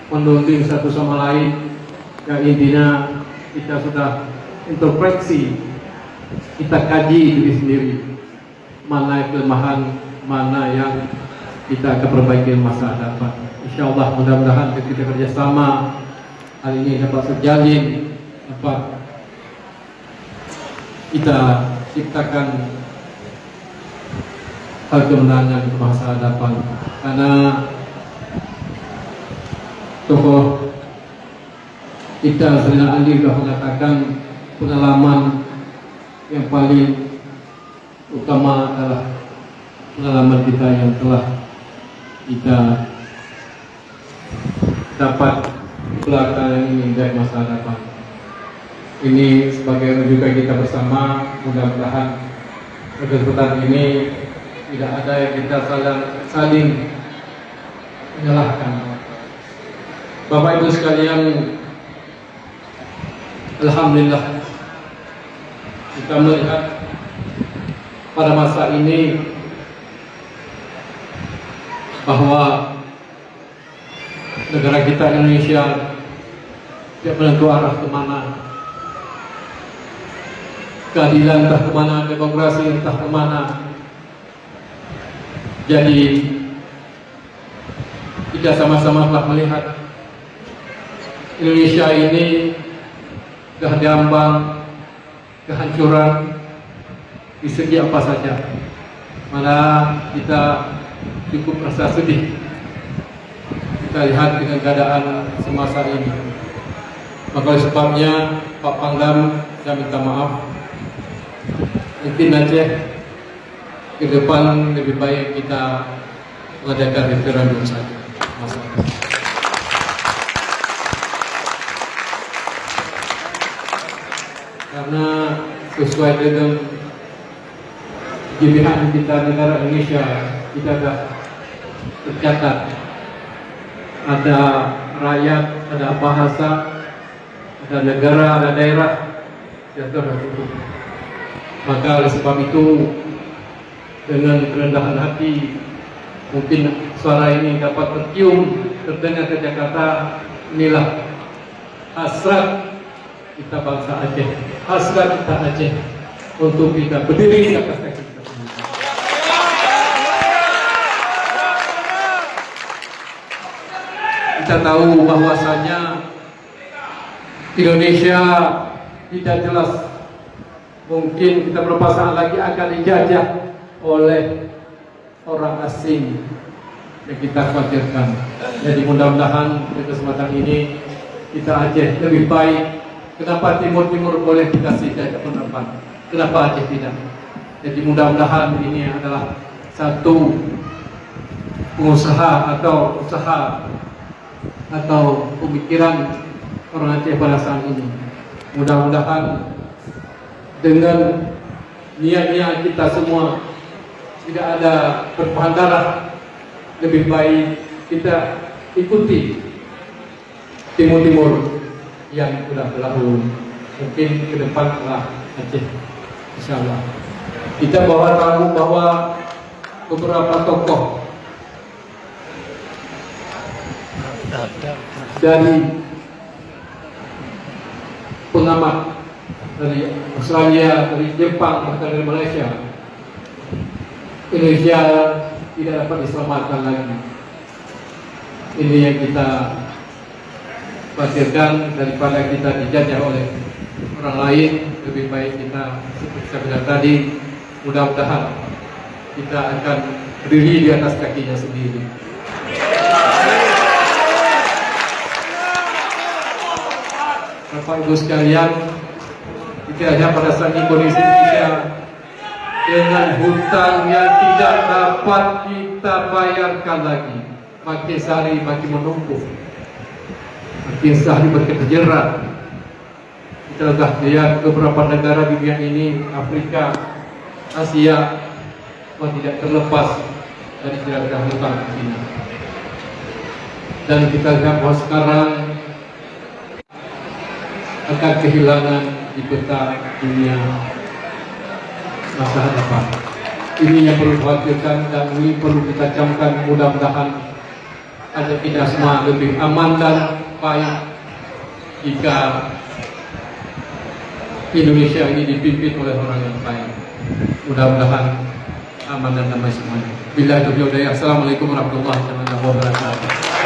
mendunting satu sama lain. Yang intinya kita sudah introspeksi, kita kaji diri sendiri, mana kelemahan, mana yang kita akan perbaiki masa depan. Insya Allah mudah-mudahan kita kerjasama hal ini dapat terjalin, dapat kita ciptakan hal kemenangan di masa depan. Karena tokoh kita Sayyidina Ali sudah mengatakan pengalaman yang paling utama adalah pengalaman kita yang telah kita dapat belakangan ini dari masa depan. Ini sebagai rujukan kita bersama. Mudah-mudahan kesempatan ini tidak ada yang kita saling menyalahkan. Bapak Ibu sekalian, alhamdulillah kita melihat pada masa ini bahwa negara kita Indonesia tidak menentu arah kemana, keadilan entah kemana, demokrasi entah kemana. Jadi kita sama-sama telah melihat Indonesia ini sudah diambang kehancuran di segi apa saja. Mana kita cukup rasa sedih kita lihat dengan keadaan semasa ini. Maka oleh sebabnya Pak Pangdam, saya minta maaf. Mungkin Aceh ke depan lebih baik kita mengadakan referendum saja. Karena sesuai dengan GBHN kita negara Indonesia, kita sudah tercatat ada rakyat, ada bahasa, ada negara, ada daerah, yang sudah cukup. Maka oleh sebab itu dengan kerendahan hati mungkin suara ini dapat tercium, terdengar ke Jakarta. Inilah hasrat kita bangsa Aceh, hasrat kita Aceh untuk kita berdiri di atas kaki kita sendiri. Kita tahu bahwasanya Indonesia tidak jelas, mungkin kita beberapa saat lagi akan dijajah oleh orang asing yang kita khawatirkan. Jadi mudah-mudahan di kesempatan ini kita Aceh lebih baik. Kenapa Timur boleh dikasih jajah pendapat? Kenapa Aceh tidak? Jadi mudah-mudahan ini adalah satu pengusaha atau usaha atau pemikiran orang Aceh pada saat ini. Mudah-mudahan dengan niat-niat kita semua tidak ada berpahan darah, lebih baik kita ikuti Timur yang sudah berlalu. Mungkin ke depan telah Aceh, insyaallah. Kita tahu bahwa beberapa tokoh dari pengamat dari Australia, dari Jepang, bahkan dari Malaysia, Indonesia tidak dapat diselamatkan lagi. Ini yang kita khawatirkan, daripada kita dijajah oleh orang lain, lebih baik kita seperti saya bilang tadi, mudah-mudahan kita akan berdiri di atas kakinya sendiri. Bapak Ibu sekalian, kita lihat pada saat ini kondisi Indonesia dengan hutang yang tidak dapat kita bayarkan lagi, makin sehari makin menumpuk, makin sehari makin terjerat. Kita sudah lihat beberapa negara di dunia ini, Afrika, Asia, tidak terlepas dari jerat hutang Cina. Dan kita lihat bahwa sekarang akan kehilangan di peta dunia masa depan. Ini yang perlu dikhawatirkan dan ini perlu kita camkan. Mudah-mudahan agar kita semua lebih aman dan baik jika Indonesia ini dipimpin oleh orang yang baik. Mudah-mudahan aman dan damai semuanya. Billahi taufiq wal hidayah. Assalamualaikum warahmatullahi wabarakatuh.